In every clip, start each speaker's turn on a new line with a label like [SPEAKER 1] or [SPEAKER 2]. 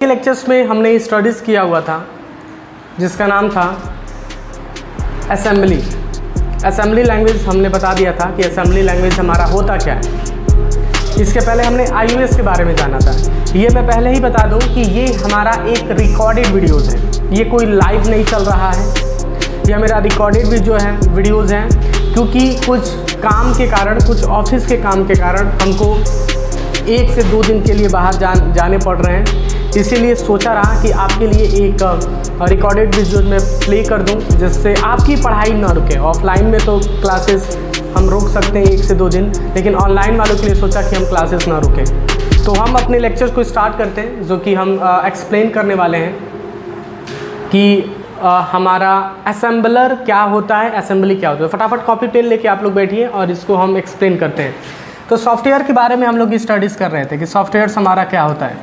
[SPEAKER 1] के लेक्चर्स में हमने स्टडीज़ किया हुआ था जिसका नाम था असेंबली लैंग्वेज। हमने बता दिया था कि असेंबली लैंग्वेज हमारा होता क्या है। इसके पहले हमने iOS के बारे में जाना था। ये मैं पहले ही बता दूं कि ये हमारा एक रिकॉर्डेड वीडियोज़ है, ये कोई लाइव नहीं चल रहा है। यह मेरा रिकॉर्डेड भी जो है वीडियोज़ हैं, क्योंकि कुछ काम के कारण, कुछ ऑफिस के काम के कारण हमको 1 से 2 दिन के लिए बाहर जाने पड़ रहे हैं। इसीलिए सोचा रहा कि आपके लिए एक रिकॉर्डेड वीडियो मैं प्ले कर दूं, जिससे आपकी पढ़ाई ना रुके। ऑफलाइन में तो क्लासेस हम रोक सकते हैं 1 से 2 दिन, लेकिन ऑनलाइन वालों के लिए सोचा कि हम क्लासेस ना रुकें। तो हम अपने लेक्चर्स को स्टार्ट करते हैं, जो कि हम एक्सप्लेन करने वाले हैं कि हमारा असेंबलर क्या होता है, असेंबली क्या होता है। फटाफट कॉपी पेन लेके आप लोग बैठिए और इसको हम एक्सप्लेन करते हैं। तो सॉफ्टवेयर के बारे में हम लोग स्टडीज़ कर रहे थे कि सॉफ्टवेयर्स हमारा क्या होता है।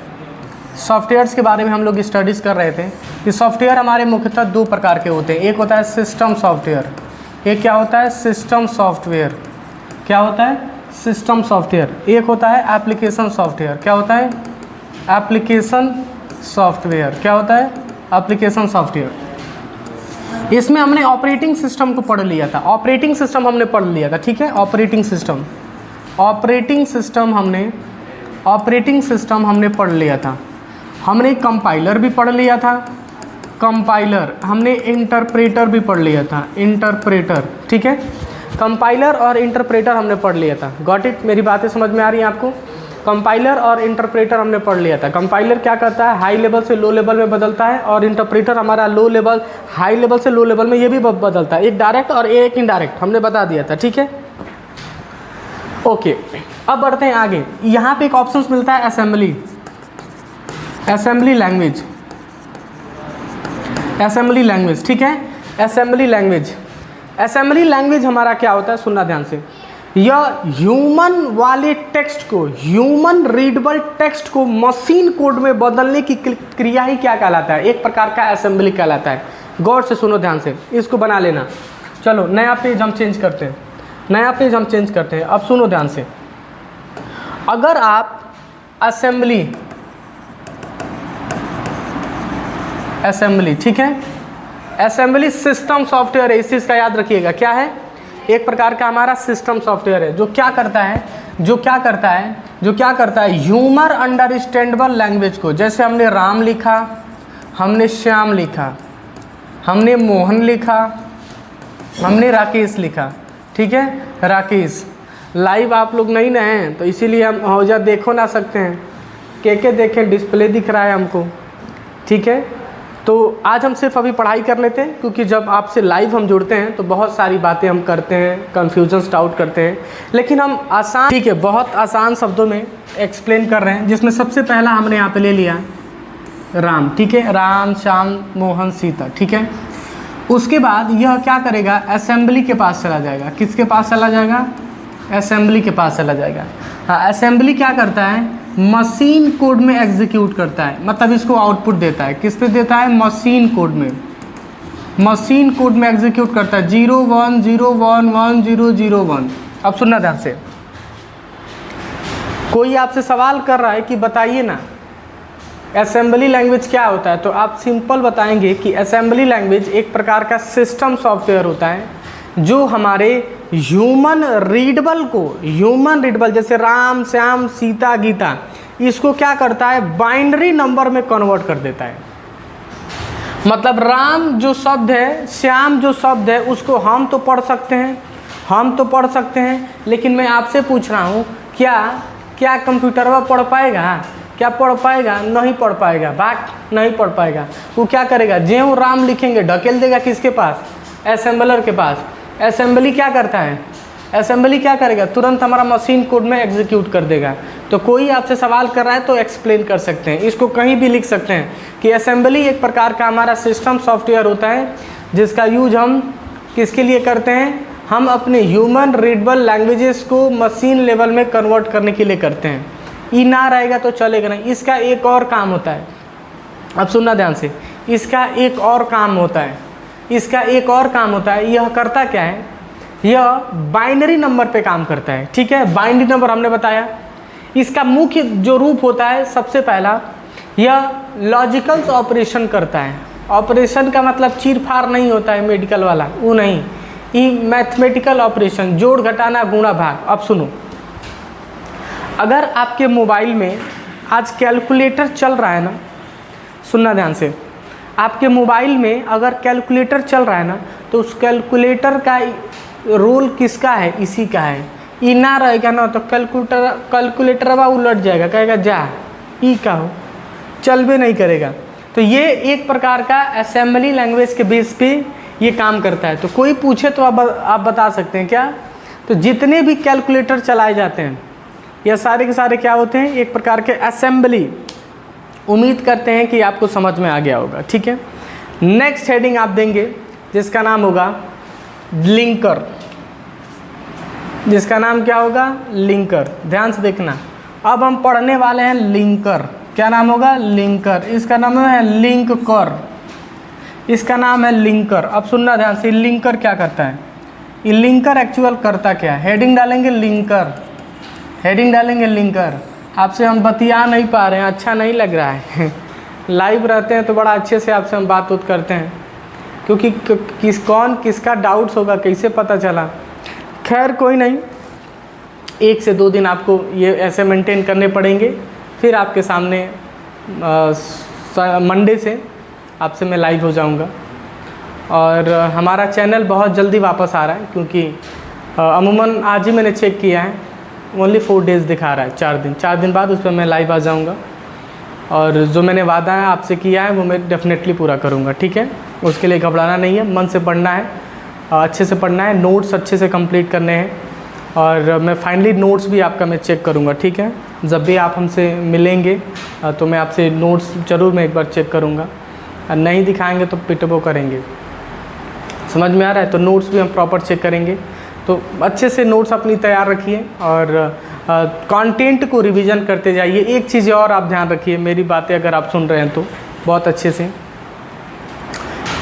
[SPEAKER 1] सॉफ्टवेयर्स के बारे में हम लोग स्टडीज़ कर रहे थे कि सॉफ्टवेयर हमारे मुख्यतः 2 प्रकार के होते हैं। एक होता है सिस्टम सॉफ्टवेयर, एक क्या होता है सिस्टम सॉफ्टवेयर। क्या होता है सिस्टम सॉफ्टवेयर। एक होता है एप्लीकेशन सॉफ्टवेयर। क्या होता है एप्लीकेशन सॉफ्टवेयर। क्या होता है एप्लीकेशन सॉफ्टवेयर। इसमें हमने ऑपरेटिंग सिस्टम को पढ़ लिया था। ऑपरेटिंग सिस्टम हमने पढ़ लिया था, ठीक है। ऑपरेटिंग सिस्टम हमने पढ़ लिया था। हमने कंपाइलर भी पढ़ लिया था, कंपाइलर। हमने इंटरप्रेटर भी पढ़ लिया था, इंटरप्रेटर, ठीक है। कंपाइलर और इंटरप्रेटर हमने पढ़ लिया था। Got it? मेरी बातें समझ में आ रही हैं आपको? कंपाइलर और इंटरप्रेटर हमने पढ़ लिया था। कंपाइलर क्या करता है, हाई लेवल से लो लेवल में बदलता है, और इंटरप्रेटर हमारा हाई लेवल से लो लेवल में ये भी बदलता है। एक डायरेक्ट और एक इनडायरेक्ट हमने बता दिया था, ठीक है। ओके, अब बढ़ते हैं आगे। यहाँ पे एक ऑप्शन मिलता है असेंबली लैंग्वेज, ठीक है। असेंबली लैंग्वेज हमारा क्या होता है, सुनना ध्यान से। यह ह्यूमन वाले टेक्स्ट को, ह्यूमन रीडेबल टेक्स्ट को मशीन कोड में बदलने की क्रिया ही क्या कहलाता है, एक प्रकार का असेंबली कहलाता है। गौर से सुनो ध्यान से, इसको बना लेना। चलो नया पेज हम चेंज करते हैं, अब सुनो ध्यान से। अगर आप असेंबली, ठीक है, असेंबली सिस्टम सॉफ्टवेयर है, इस चीज़ का याद रखिएगा। क्या है? एक प्रकार का हमारा सिस्टम सॉफ्टवेयर है जो क्या करता है ह्यूमन अंडरस्टैंडेबल लैंग्वेज को, जैसे हमने राम लिखा, हमने श्याम लिखा, हमने मोहन लिखा, हमने राकेश लिखा, ठीक है। राकेश लाइव आप लोग नहीं ना हैं, तो इसीलिए हम हौजा देखो ना सकते हैं, के देखें, डिस्प्ले दिख रहा है हमको, ठीक है। तो आज हम सिर्फ अभी पढ़ाई कर लेते हैं, क्योंकि जब आपसे लाइव हम जुड़ते हैं तो बहुत सारी बातें हम करते हैं, कन्फ्यूजन्स डाउट करते हैं, लेकिन हम आसान, ठीक है, बहुत आसान शब्दों में एक्सप्लेन कर रहे हैं। जिसमें सबसे पहला हमने यहाँ पे ले लिया राम, ठीक है। राम, श्याम, मोहन, सीता, ठीक है। उसके बाद यह क्या करेगा, असेंबली के पास चला जाएगा। किसके पास चला जाएगा? असेंबली के पास चला जाएगा। हाँ, असेंबली क्या करता है, मशीन कोड में एग्जीक्यूट करता है, मतलब इसको आउटपुट देता है। किस पे देता है? मशीन कोड में एग्जीक्यूट करता है। 01011001। अब सुनना ध्यान से। कोई आपसे सवाल कर रहा है कि बताइए ना असेंबली लैंग्वेज क्या होता है, तो आप सिंपल बताएंगे कि असेंबली लैंग्वेज एक प्रकार का सिस्टम सॉफ्टवेयर होता है जो हमारे ह्यूमन रीडेबल जैसे राम, श्याम, सीता, गीता, इसको क्या करता है, बाइनरी नंबर में कन्वर्ट कर देता है। मतलब राम जो शब्द है, श्याम जो शब्द है, उसको हम तो पढ़ सकते हैं, लेकिन मैं आपसे पूछ रहा हूँ, क्या कंप्यूटर पढ़ पाएगा? क्या पढ़ पाएगा? नहीं पढ़ पाएगा, नहीं पढ़ पाएगा। वो क्या करेगा, ज्यों राम लिखेंगे ढकेल देगा किसके पास? असेंबलर के पास। असेंबली क्या करता है, असेंबली क्या करेगा, तुरंत हमारा मशीन कोड में एग्जीक्यूट कर देगा। तो कोई आपसे सवाल कर रहा है तो एक्सप्लेन कर सकते हैं, इसको कहीं भी लिख सकते हैं कि असेंबली एक प्रकार का हमारा सिस्टम सॉफ्टवेयर होता है, जिसका यूज हम किसके लिए करते हैं, हम अपने ह्यूमन रीडेबल लैंग्वेजेस को मशीन लेवल में कन्वर्ट करने के लिए करते हैं। ई ना रहेगा तो चलेगा नहीं। इसका एक और काम होता है, अब सुनना ध्यान से, इसका एक और काम होता है। यह करता क्या है, यह बाइनरी नंबर पे काम करता है, ठीक है। बाइनरी नंबर हमने बताया। इसका मुख्य जो रूप होता है, सबसे पहला यह लॉजिकल्स ऑपरेशन करता है। ऑपरेशन का मतलब चीर फाड़ नहीं होता है मेडिकल वाला, वो नहीं, ये मैथमेटिकल ऑपरेशन, जोड़ घटाना गुणा भाग। अब सुनो, अगर आपके मोबाइल में आज कैलकुलेटर चल रहा है ना, सुनना ध्यान से, आपके मोबाइल में अगर कैलकुलेटर चल रहा है ना, तो उस कैलकुलेटर का रोल किसका है? इसी का है। ई ना रहेगा ना तो कैलकुलेटर उलट जाएगा, कहेगा जा ई का हो, चल भी नहीं करेगा। तो ये एक प्रकार का असेंबली लैंग्वेज के बेस पे ये काम करता है। तो कोई पूछे तो आप बता सकते हैं क्या? तो जितने भी कैलकुलेटर चलाए जाते हैं ये सारे के सारे क्या होते हैं? एक प्रकार के असेंबली। उम्मीद करते हैं कि आपको समझ में आ गया होगा, ठीक है। नेक्स्ट हेडिंग आप देंगे जिसका नाम होगा लिंकर। जिसका नाम क्या होगा? लिंकर। ध्यान से देखना, अब हम पढ़ने वाले हैं लिंकर। क्या नाम होगा? लिंकर। इसका नाम है लिंक कर, इसका नाम है लिंकर। अब सुनना ध्यान से, लिंकर क्या करता है? ये लिंकर एक्चुअल करता क्या है? हेडिंग डालेंगे लिंकर, हेडिंग डालेंगे लिंकर। आपसे हम बतिया नहीं पा रहे हैं, अच्छा नहीं लग रहा है लाइव रहते हैं तो बड़ा अच्छे से आपसे हम बात उत करते हैं, क्योंकि कौन किसका डाउट्स होगा कैसे पता चला। खैर कोई नहीं, 1 से 2 दिन आपको ये ऐसे मेंटेन करने पड़ेंगे, फिर आपके सामने मंडे से आपसे मैं लाइव हो जाऊंगा। और हमारा चैनल बहुत जल्दी वापस आ रहा है, क्योंकि अमूमन आज ही मैंने चेक किया है, ओनली 4 डेज़ दिखा रहा है, 4 दिन बाद उस पर मैं लाइव आ जाऊंगा। और जो मैंने वादा है आपसे किया है वो मैं डेफिनेटली पूरा करूंगा, ठीक है। उसके लिए घबराना नहीं है, मन से पढ़ना है, अच्छे से पढ़ना है, नोट्स अच्छे से कंप्लीट करने हैं। और मैं फाइनली नोट्स भी आपका मैं चेक करूंगा, ठीक है। जब भी आप हमसे मिलेंगे तो मैं आपसे नोट्स ज़रूर मैं एक बार चेक करूंगा, नहीं दिखाएंगे तो पिटबो करेंगे, समझ में आ रहा है। तो नोट्स भी हम प्रॉपर चेक करेंगे, तो अच्छे से नोट्स अपनी तैयार रखिए और कंटेंट को रिवीजन करते जाइए। एक चीज़ और आप ध्यान रखिए, मेरी बातें अगर आप सुन रहे हैं तो बहुत अच्छे से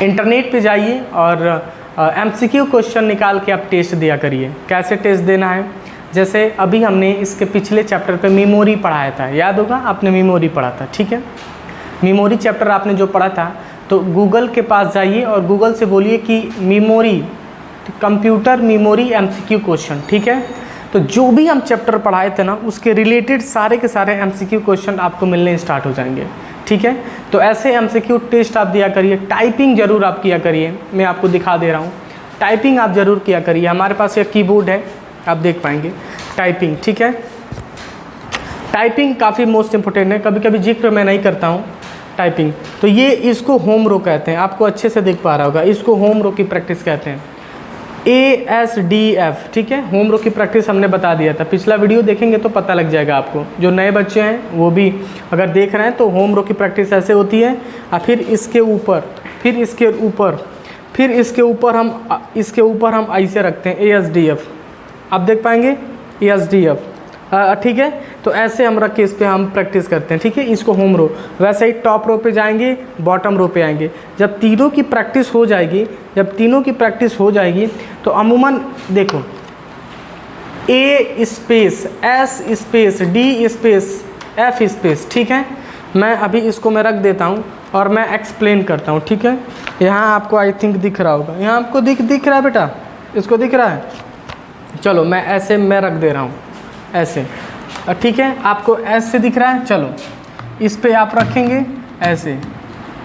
[SPEAKER 1] इंटरनेट पे जाइए और MCQ क्वेश्चन निकाल के आप टेस्ट दिया करिए। कैसे टेस्ट देना है? जैसे अभी हमने इसके पिछले चैप्टर पे मेमोरी पढ़ाया था, याद होगा आपने मेमोरी पढ़ा था, ठीक है। मेमोरी चैप्टर आपने जो पढ़ा था, तो गूगल के पास जाइए और गूगल से बोलिए कि memory, computer memory MCQ question, ठीक है। तो जो भी हम चैप्टर पढ़ाए थे ना, उसके रिलेटेड सारे के सारे MCQ क्वेश्चन आपको मिलने स्टार्ट हो जाएंगे, ठीक है। तो ऐसे MCQ टेस्ट आप दिया करिए। टाइपिंग ज़रूर आप किया करिए, मैं आपको दिखा दे रहा हूँ, टाइपिंग आप ज़रूर किया करिए। हमारे पास एक कीबोर्ड है, आप देख पाएंगे टाइपिंग, ठीक है। टाइपिंग काफ़ी मोस्ट इम्पोर्टेंट है, कभी कभी जिक्र मैं नहीं करता हूँ टाइपिंग। तो ये इसको होम रो कहते हैं, आपको अच्छे से देख पा रहा होगा, इसको होम रो की प्रैक्टिस कहते हैं, ASDF, ठीक है। होम रो की प्रैक्टिस हमने बता दिया था, पिछला वीडियो देखेंगे तो पता लग जाएगा आपको। जो नए बच्चे हैं वो भी अगर देख रहे हैं तो होम रो की प्रैक्टिस ऐसे होती है। और फिर इसके ऊपर, फिर इसके ऊपर, फिर इसके ऊपर हम ऐसे रखते हैं ASDF, आप देख पाएंगे ASDF, ठीक है। तो ऐसे हम रख के इस पर हम प्रैक्टिस करते हैं, ठीक है। इसको होम रो। वैसे ही टॉप रो पे जाएंगे, बॉटम रो पे आएंगे। जब तीनों की प्रैक्टिस हो जाएगी, तो अमूमन देखो A space S space D space F space, ठीक है। मैं अभी इसको मैं रख देता हूँ और मैं एक्सप्लेन करता हूँ, ठीक है। यहाँ आपको आई थिंक दिख रहा होगा, यहाँ आपको दिख रहा है बेटा, इसको दिख रहा है। चलो मैं ऐसे मैं रख दे रहा हूँ ऐसे, ठीक है। आपको ऐसे दिख रहा है, चलो इस पे आप रखेंगे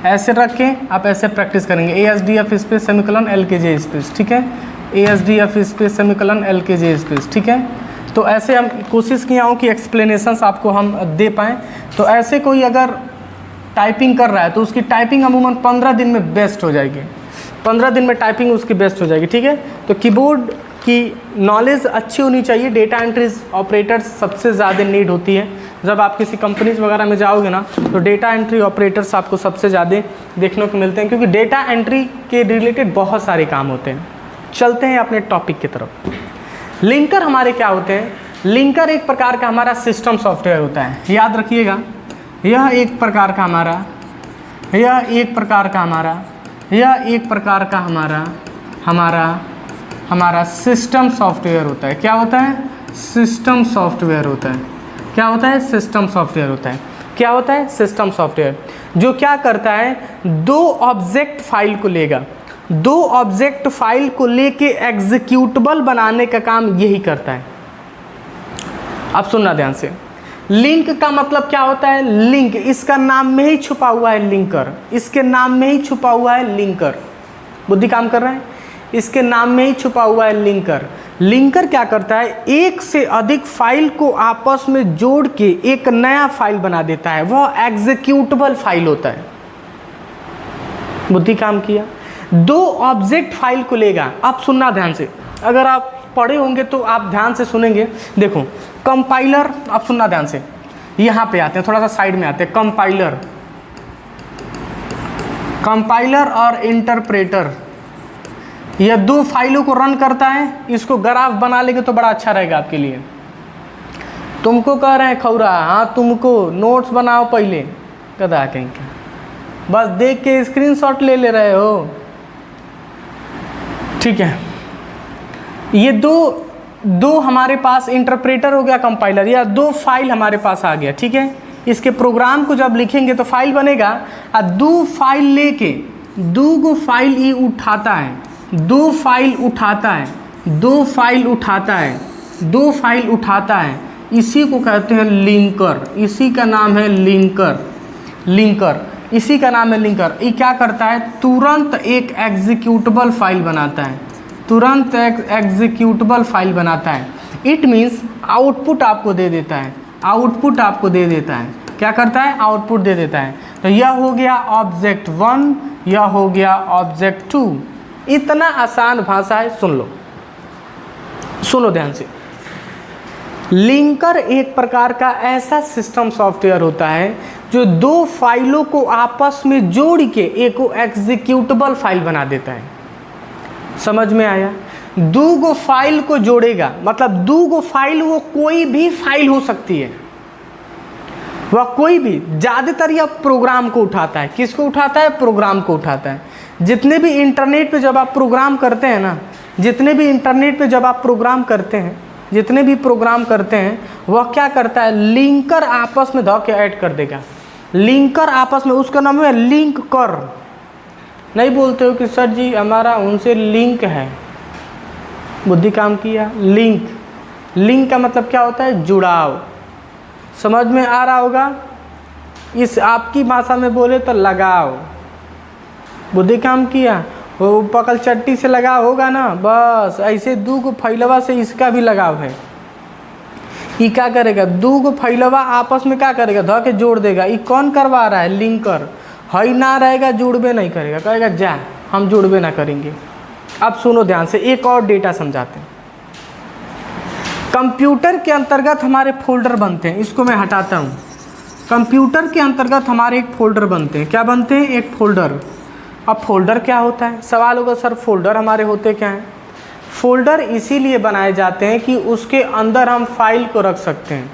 [SPEAKER 1] ऐसे रख के आप ऐसे प्रैक्टिस करेंगे। ASDF space semicolon LKJ space, ठीक है। ASDF space semicolon LKJ space, ठीक है। तो ऐसे हम कोशिश किया हूँ कि एक्सप्लेनेशंस आपको हम दे पाएँ। तो ऐसे कोई अगर टाइपिंग कर रहा है तो उसकी टाइपिंग अमूमन 15 दिन में बेस्ट हो जाएगी, 15 दिन में टाइपिंग उसकी बेस्ट हो जाएगी, ठीक है। तो कीबोर्ड की नॉलेज अच्छी होनी चाहिए। डेटा एंट्रीज ऑपरेटर्स सबसे ज़्यादा नीड होती है। जब आप किसी कंपनीज वगैरह में जाओगे ना, तो डेटा एंट्री ऑपरेटर्स आपको सबसे ज़्यादा देखने को मिलते हैं, क्योंकि डेटा एंट्री के रिलेटेड बहुत सारे काम होते हैं। चलते हैं अपने टॉपिक की तरफ। लिंकर हमारे क्या होते हैं? लिंकर एक प्रकार का हमारा सिस्टम सॉफ्टवेयर होता है, याद रखिएगा। यह एक प्रकार का हमारा सिस्टम सॉफ्टवेयर होता है। क्या होता है? सिस्टम सॉफ्टवेयर होता है। क्या होता है? सिस्टम सॉफ्टवेयर होता है। क्या होता है? सिस्टम सॉफ्टवेयर, जो क्या करता है, दो ऑब्जेक्ट फाइल को लेगा, दो ऑब्जेक्ट फाइल को लेके एग्जीक्यूटेबल बनाने का काम यही करता है। अब सुनना ध्यान से, लिंक का मतलब क्या होता है? लिंक, इसका नाम में ही छुपा हुआ है लिंकर, इसके नाम में ही छुपा हुआ है लिंकर। बुद्धि काम कर रहा है? इसके नाम में ही छुपा हुआ है लिंकर। लिंकर क्या करता है? एक से अधिक फाइल को आपस में जोड़ के एक नया फाइल बना देता है, वह एग्जीक्यूटेबल फाइल होता है। बुद्धि काम किया? दो ऑब्जेक्ट फाइल को लेगा। अब सुनना ध्यान से, अगर आप पढ़े होंगे तो आप ध्यान से सुनेंगे। देखो कंपाइलर, आप सुनना ध्यान से, यहाँ पे आते हैं, थोड़ा सा साइड में आते हैं। कंपाइलर, कंपाइलर और इंटरप्रेटर, यह दो फाइलों को रन करता है। इसको ग्राफ बना लेंगे तो बड़ा अच्छा रहेगा आपके लिए। तुमको कह रहे हैं खौरा, हाँ तुमको नोट्स बनाओ पहले, कदा कहेंगे, बस देख के स्क्रीनशॉट ले रहे हो। ठीक है, ये दो हमारे पास इंटरप्रेटर हो गया, कंपाइलर, या दो फाइल हमारे पास आ गया। ठीक है, इसके प्रोग्राम को जब लिखेंगे तो फाइल बनेगा, और दो फाइल लेके दो को फाइल ये उठाता है, दो फाइल उठाता है, दो फाइल उठाता है, दो फाइल उठाता है, इसी को कहते हैं लिंकर। इसी का नाम है लिंकर, लिंकर, इसी का नाम है लिंकर। ये क्या करता है? तुरंत एक एग्जीक्यूटेबल फाइल बनाता है, तुरंत एक एग्जीक्यूटेबल फाइल बनाता है। इट मीन्स आउटपुट आपको दे देता है, आउटपुट आपको दे देता है। क्या करता है? आउटपुट दे देता है। तो यह हो गया ऑब्जेक्ट 1, यह हो गया ऑब्जेक्ट 2। इतना आसान भाषा है, सुन लो, सुनो ध्यान से। लिंकर एक प्रकार का ऐसा सिस्टम सॉफ्टवेयर होता है जो दो फाइलों को आपस में जोड़ के एक एग्जीक्यूटेबल फाइल बना देता है। समझ में आया? दो गो फाइल को जोड़ेगा, मतलब दो गो फाइल, वो कोई भी फाइल हो सकती है, वह कोई भी, ज़्यादातर यह प्रोग्राम को उठाता है। किसको उठाता है? प्रोग्राम को उठाता है। जितने भी इंटरनेट पे जब आप प्रोग्राम करते हैं ना, जितने भी इंटरनेट पे जब आप प्रोग्राम करते हैं, जितने भी प्रोग्राम करते हैं, वह क्या करता है? लिंकर आपस में धो के ऐड कर देगा। लिंकर आपस में, उसका नाम है लिंक कर। नहीं बोलते हो कि सर जी हमारा उनसे लिंक है। बुद्धि काम किया? लिंक, लिंक का मतलब क्या होता है? जुड़ाव। समझ में आ रहा होगा? इस आपकी भाषा में बोले तो लगाव। बुद्धि काम किया? वो पकल चट्टी से लगाव होगा ना, बस ऐसे दो को फैलवा से इसका भी लगाव है। ये क्या करेगा? दो को फैलवा आपस में क्या करेगा? धो के जोड़ देगा। ये कौन करवा रहा है? लिंकर। हई ना रहेगा, जुड़बे नहीं करेगा, कहेगा जा हम जुड़बे ना करेंगे। अब सुनो ध्यान से, एक और डेटा समझाते हैं। कंप्यूटर के अंतर्गत हमारे फोल्डर बनते हैं, इसको मैं हटाता हूँ। कंप्यूटर के अंतर्गत हमारे एक फोल्डर बनते हैं। क्या बनते हैं? एक फोल्डर। अब फोल्डर क्या होता है? सवाल होगा सर फोल्डर हमारे होते क्या हैं? फोल्डर इसीलिए बनाए जाते हैं कि उसके अंदर हम फाइल को रख सकते हैं।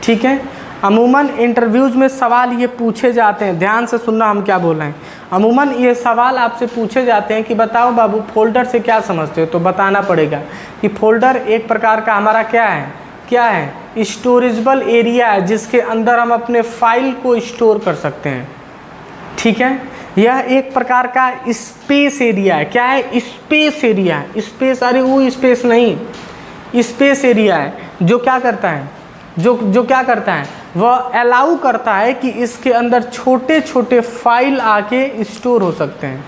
[SPEAKER 1] ठीक है, अमूमन इंटरव्यूज़ में सवाल ये पूछे जाते हैं, ध्यान से सुनना हम क्या बोल रहे हैं। अमूमन ये सवाल आपसे पूछे जाते हैं कि बताओ बाबू फोल्डर से क्या समझते हो, तो बताना पड़ेगा कि फोल्डर एक प्रकार का हमारा क्या है? क्या है? स्टोरेजेबल एरिया है, जिसके अंदर हम अपने फाइल को स्टोर कर सकते हैं। ठीक है, यह एक प्रकार का स्पेस एरिया है। क्या है? स्पेस एरिया है। स्पेस, अरे वो स्पेस नहीं, स्पेस एरिया है जो क्या करता है, जो क्या करता है, वह अलाउ करता है कि इसके अंदर छोटे छोटे फाइल आके स्टोर हो सकते हैं।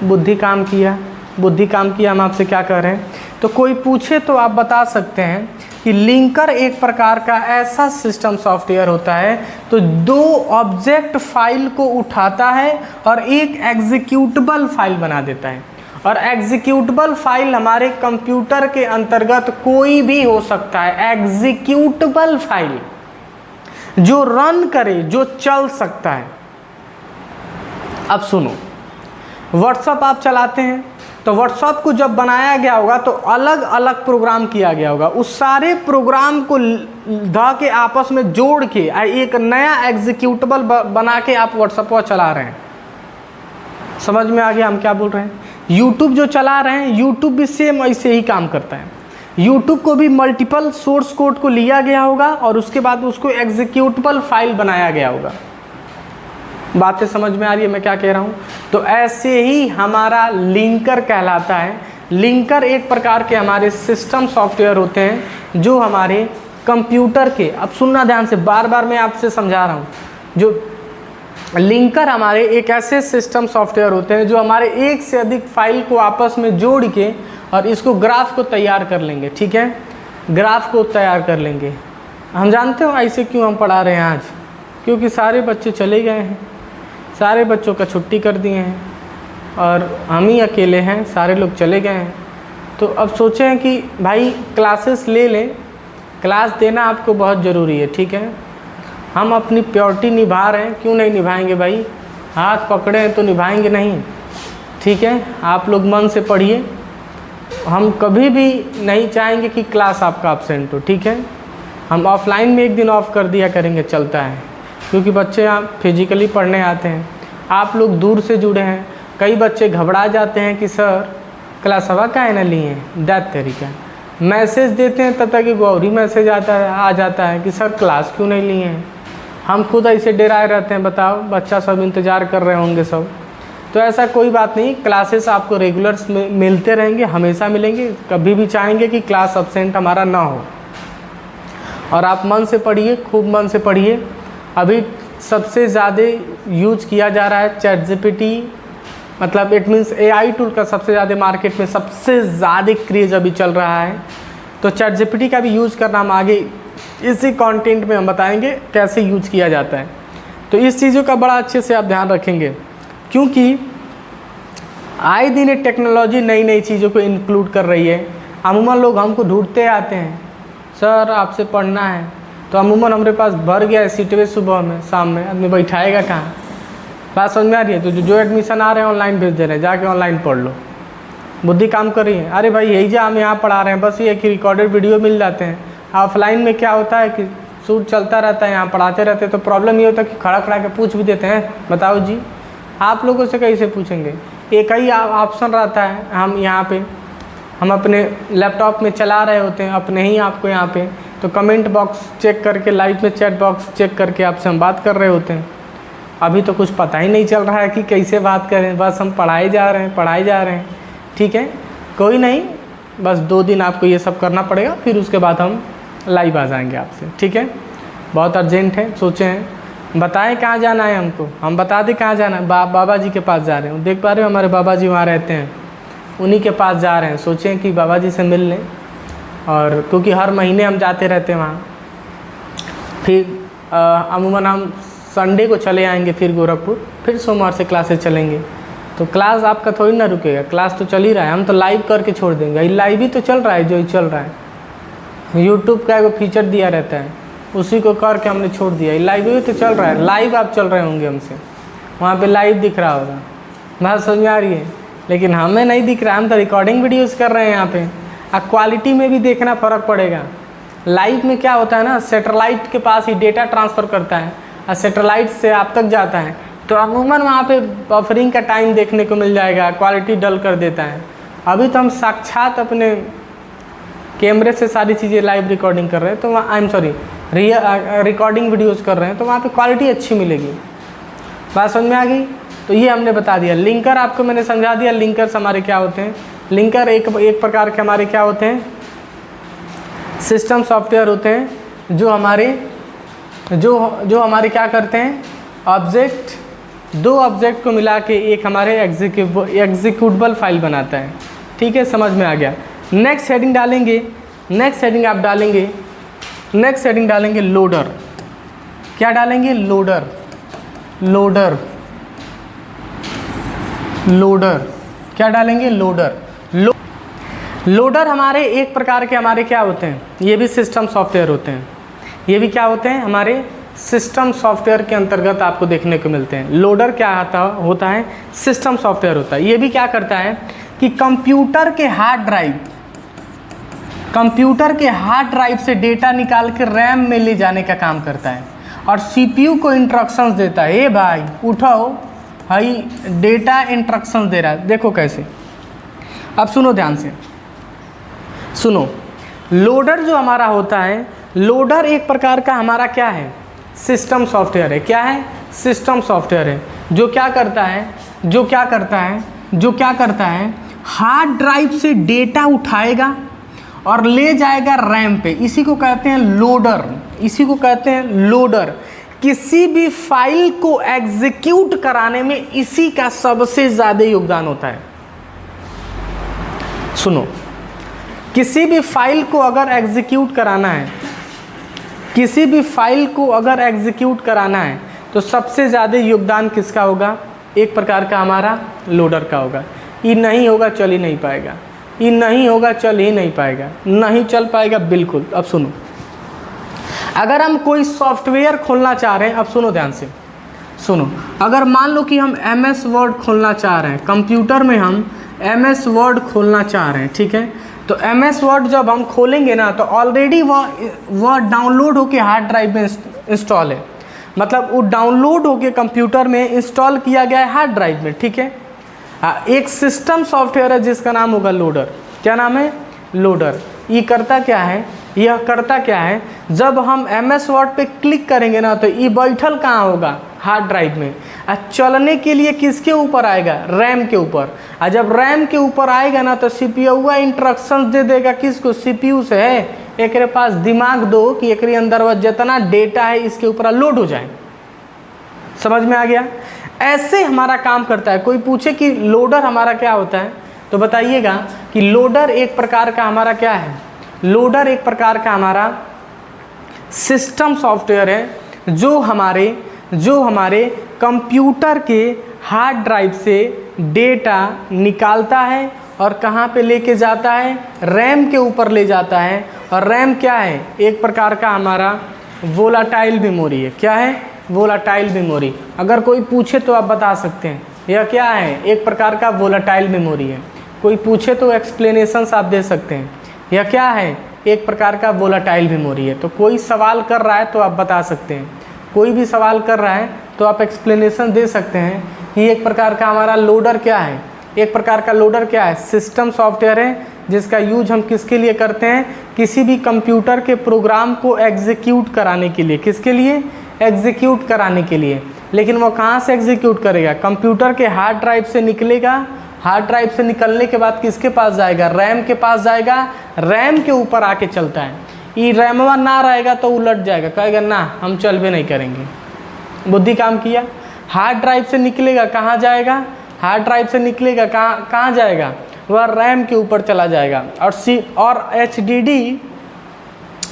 [SPEAKER 1] बुद्धि काम किया? बुद्धि काम किया? हम आपसे क्या कह रहे हैं? तो कोई पूछे तो आप बता सकते हैं कि लिंकर एक प्रकार का ऐसा सिस्टम सॉफ्टवेयर होता है तो दो ऑब्जेक्ट फाइल को उठाता है और एक एग्जीक्यूटेबल फाइल बना देता है। और एग्जीक्यूटेबल फाइल हमारे कंप्यूटर के अंतर्गत कोई भी हो सकता है। एग्जीक्यूटेबल फाइल जो रन करे, जो चल सकता है। अब सुनो, व्हाट्सएप आप चलाते हैं तो व्हाट्सएप को जब बनाया गया होगा तो अलग अलग प्रोग्राम किया गया होगा। उस सारे प्रोग्राम को धा के आपस में जोड़ के एक नया एग्जीक्यूटेबल बना के आप व्हाट्सएप पर चला रहे हैं। समझ में आ गया हम क्या बोल रहे हैं? यूट्यूब जो चला रहे हैं, यूट्यूब भी सेम ऐसे ही काम करता है। यूट्यूब को भी मल्टीपल सोर्स कोड को लिया गया होगा और उसके बाद उसको एग्जीक्यूटेबल फाइल बनाया गया होगा। बातें समझ में आ रही है मैं क्या कह रहा हूँ? तो ऐसे ही हमारा लिंकर कहलाता है। लिंकर एक प्रकार के हमारे सिस्टम सॉफ्टवेयर होते हैं जो हमारे कंप्यूटर के, अब सुनना ध्यान से, बार बार मैं आपसे समझा रहा हूँ, जो लिंकर हमारे एक ऐसे सिस्टम सॉफ्टवेयर होते हैं जो हमारे एक से अधिक फाइल को आपस में जोड़ के और इसको ग्राफ को तैयार कर लेंगे। ठीक है, ग्राफ को तैयार कर लेंगे। हम जानते हो ऐसे क्यों हम पढ़ा रहे हैं आज? क्योंकि सारे बच्चे चले गए हैं, सारे बच्चों का छुट्टी कर दिए हैं और हम ही अकेले हैं, सारे लोग चले गए हैं। तो अब सोचे हैं कि भाई क्लासेस ले लें, क्लास देना आपको बहुत ज़रूरी है। ठीक है, हम अपनी प्योरिटी निभा रहे हैं, क्यों नहीं निभाएंगे भाई? हाथ पकड़े हैं तो निभाएंगे नहीं? ठीक है, आप लोग मन से पढ़िए, हम कभी भी नहीं चाहेंगे कि क्लास आपका एब्सेंट हो। ठीक है, हम ऑफलाइन में एक दिन ऑफ कर दिया करेंगे, चलता है, क्योंकि बच्चे आप फिजिकली पढ़ने आते हैं, आप लोग दूर से जुड़े हैं। कई बच्चे घबरा जाते हैं कि सर क्लास हवा का है ना लिए हैं, दैट तरीका मैसेज देते हैं तब तक कि गौरी मैसेज आ जाता है कि सर क्लास क्यों नहीं लिए हैं। हम खुद ऐसे डराए रहते हैं, बताओ बच्चा सब इंतज़ार कर रहे होंगे सब। तो ऐसा कोई बात नहीं, क्लासेस आपको रेगुलर मिलते रहेंगे, हमेशा मिलेंगे। कभी भी चाहेंगे कि क्लास एब्सेंट हमारा ना हो। और आप मन से पढ़िए, खूब मन से पढ़िए। अभी सबसे ज़्यादा यूज किया जा रहा है चैट जीपीटी, मतलब इट मीन्स AI टूल का सबसे ज़्यादा मार्केट में सबसे ज़्यादा क्रेज़ अभी चल रहा है। तो चैट जीपीटी का भी यूज़ करना हम आगे इसी कंटेंट में हम बताएंगे कैसे यूज किया जाता है। तो इस चीज़ों का बड़ा अच्छे से आप ध्यान रखेंगे, क्योंकि आए दिन टेक्नोलॉजी नई नई चीज़ों को इंक्लूड कर रही है। अमूमन लोग हमको ढूंढते आते हैं, सर आपसे पढ़ना है, तो अमूमन हमारे पास भर गया है सीटें, सुबह में शाम में आदमी बैठाएगा कहाँ? बात समझ में आ रही है? तो जो एडमिशन आ रहे हैं ऑनलाइन भेज दे रहे हैं, जाके ऑनलाइन पढ़ लो, बुद्धि काम कर रही है। अरे भाई यही जा हम यहाँ पढ़ा रहे हैं, बस ये कि रिकॉर्डेड वीडियो मिल जाते हैं। ऑफलाइन में क्या होता है कि शूट चलता रहता है, यहाँ पढ़ाते रहते हैं, तो प्रॉब्लम ये होता है कि खड़ा खड़ा के पूछ भी देते हैं, बताओ जी आप लोगों से कैसे पूछेंगे? एक ही ऑप्शन रहता है, हम यहाँ पे हम अपने लैपटॉप में चला रहे होते हैं अपने ही आपको यहाँ पे, तो कमेंट बॉक्स चेक करके, लाइव में चैट बॉक्स चेक करके आपसे हम बात कर रहे होते हैं। अभी तो कुछ पता ही नहीं चल रहा है कि कैसे बात करें, बस हम पढ़ाए जा रहे हैं। ठीक है, कोई नहीं, बस 2 दिन आपको ये सब करना पड़ेगा, फिर उसके बाद हम लाइव आ जाएंगे आपसे। ठीक है, बहुत अर्जेंट है, सोचे हैं बताएं कहाँ जाना है हमको, हम बता दें कहाँ जाना है। बाबा जी के पास जा रहे हो, देख पा रहे हो हमारे बाबा जी वहाँ रहते हैं, उन्हीं के पास जा रहे हैं। सोचें कि बाबा जी से मिल लें, और क्योंकि हर महीने हम जाते रहते हैं वहाँ। फिर अमूमन हम संडे को चले आएंगे फिर गोरखपुर, फिर सोमवार से क्लासेस चलेंगे। तो क्लास आपका थोड़ी ना रुकेगा, क्लास तो चल ही रहा है, हम तो लाइव करके छोड़ देंगे। ये लाइव ही तो चल रहा है, जो ही चल रहा है। यूट्यूब का एक फीचर दिया रहता है, उसी को करके हमने छोड़ दिया। ये लाइव ही तो चल रहा है, लाइव आप चल रहे होंगे हमसे, वहाँ पे लाइव दिख रहा होगा, बात समझ में आ रही है? लेकिन हमें नहीं दिख रहा, हम तो रिकॉर्डिंग वीडियोज़ कर रहे हैं यहाँ पे। क्वालिटी में भी देखना फ़र्क पड़ेगा। लाइव में क्या होता है ना, सैटेलाइट के पास ही डेटा ट्रांसफ़र करता है और सैटेलाइट से आप तक जाता है, तो अमूमन वहाँ पे बफरिंग का टाइम देखने को मिल जाएगा, क्वालिटी डल कर देता है। अभी तो हम साक्षात अपने कैमरे से सारी चीज़ें लाइव रिकॉर्डिंग कर रहे हैं, तो वहाँ I am sorry recording videos कर रहे हैं, तो वहाँ पे क्वालिटी अच्छी मिलेगी। बात समझ में आ गई? तो ये हमने बता दिया। लिंकर आपको मैंने समझा दिया, लिंकर्स हमारे क्या होते हैं। लिंकर एक प्रकार के हमारे क्या होते हैं, सिस्टम सॉफ्टवेयर होते हैं जो हमारे क्या करते हैं, ऑब्जेक्ट, 2 ऑब्जेक्ट को मिला के एक हमारे एग्जीक्यूटेबल फाइल बनाता है। ठीक है, समझ में आ गया। नेक्स्ट हेडिंग डालेंगे, नेक्स्ट हेडिंग आप डालेंगे, नेक्स्ट हेडिंग डालेंगे लोडर। क्या डालेंगे? लोडर। लोडर, लोडर क्या डालेंगे? लोडर। लोडर हमारे एक प्रकार के हमारे क्या होते हैं, ये भी सिस्टम सॉफ्टवेयर होते हैं। ये भी क्या होते हैं, हमारे सिस्टम सॉफ्टवेयर के अंतर्गत आपको देखने को मिलते हैं। लोडर क्या होता है, सिस्टम सॉफ्टवेयर होता है। ये भी क्या करता है कि कंप्यूटर के हार्ड ड्राइव से डेटा निकाल के रैम में ले जाने का काम करता है, और सीपीयू को इंस्ट्रक्शंस देता है, ए भाई उठाओ, भाई डेटा इंस्ट्रक्शंस दे रहा है। देखो कैसे, अब सुनो ध्यान से सुनो। लोडर जो हमारा होता है, लोडर एक प्रकार का हमारा क्या है, सिस्टम सॉफ्टवेयर है। क्या है, सिस्टम सॉफ्टवेयर है, जो क्या करता है, हार्ड ड्राइव से डेटा उठाएगा और ले जाएगा रैम पे। इसी को कहते हैं लोडर। किसी भी फाइल को एग्जीक्यूट कराने में इसी का सबसे ज़्यादा योगदान होता है। सुनो, किसी भी फाइल को अगर एग्जीक्यूट कराना है, तो सबसे ज़्यादा योगदान किसका होगा, एक प्रकार का हमारा लोडर का होगा। ये नहीं होगा चल ही नहीं पाएगा, नहीं चल पाएगा बिल्कुल। अब सुनो, अगर हम कोई सॉफ्टवेयर खोलना चाह रहे हैं, अब सुनो ध्यान से सुनो, अगर मान लो कि हम MS वर्ड खोलना चाह रहे हैं, कंप्यूटर में हम MS वर्ड खोलना चाह रहे हैं, ठीक है। तो MS वर्ड जब हम खोलेंगे ना, तो ऑलरेडी वह डाउनलोड होके हार्ड ड्राइव में इंस्टॉल है, मतलब वो डाउनलोड होके कंप्यूटर में इंस्टॉल किया गया है हार्ड ड्राइव में, ठीक है। एक सिस्टम सॉफ्टवेयर है जिसका नाम होगा लोडर। क्या नाम है, लोडर। ये करता क्या है, जब हम MS वर्ड पे क्लिक करेंगे ना, तो ये बैठल कहाँ होगा, हार्ड ड्राइव में। चलने के लिए किसके ऊपर आएगा, रैम के ऊपर। और जब रैम के ऊपर आएगा ना, तो CPU इंस्ट्रक्शंस दे देगा किसको, CPU से है, एक पास दिमाग दो कि एक अंदर वह जितना डेटा है इसके ऊपर लोड हो जाए। समझ में आ गया। ऐसे हमारा काम करता है। कोई पूछे कि लोडर हमारा क्या होता है, तो बताइएगा कि लोडर एक प्रकार का हमारा क्या है, लोडर एक प्रकार का हमारा सिस्टम सॉफ्टवेयर है, जो हमारे कंप्यूटर के हार्ड ड्राइव से डेटा निकालता है और कहाँ पे लेके जाता है, रैम के ऊपर ले जाता है। और रैम क्या है, एक प्रकार का हमारा वोलाटाइल मेमोरी है। क्या है, वोलाटाइल मेमोरी। अगर कोई पूछे तो आप बता सकते हैं यह क्या है, एक प्रकार का वोलाटाइल मेमोरी है। कोई पूछे तो एक्सप्लेनेशंस आप दे सकते हैं, यह क्या है, एक प्रकार का वोलाटाइल मेमोरी है। तो कोई सवाल कर रहा है तो आप बता सकते हैं, कोई भी सवाल कर रहा है तो आप एक्सप्लेनेशन दे सकते हैं कि एक प्रकार का हमारा लोडर क्या है। एक प्रकार का लोडर क्या है, सिस्टम सॉफ्टवेयर है, जिसका यूज हम किसके लिए करते हैं, किसी भी कंप्यूटर के प्रोग्राम को एग्जीक्यूट कराने के लिए। किसके लिए, एग्जीक्यूट कराने के लिए। लेकिन वो कहाँ से एग्जीक्यूट करेगा, कंप्यूटर के हार्ड ड्राइव से निकलेगा। हार्ड ड्राइव से निकलने के बाद किसके पास जाएगा, रैम के पास जाएगा। रैम के ऊपर आके चलता है। ये रैमवा ना रहेगा तो उलट जाएगा, कहेगा ना हम चल भी नहीं करेंगे। बुद्धि काम किया। हार्ड ड्राइव से निकलेगा, कहाँ जाएगा, हार्ड ड्राइव से निकलेगा कहाँ जाएगा, वह रैम के ऊपर चला जाएगा। और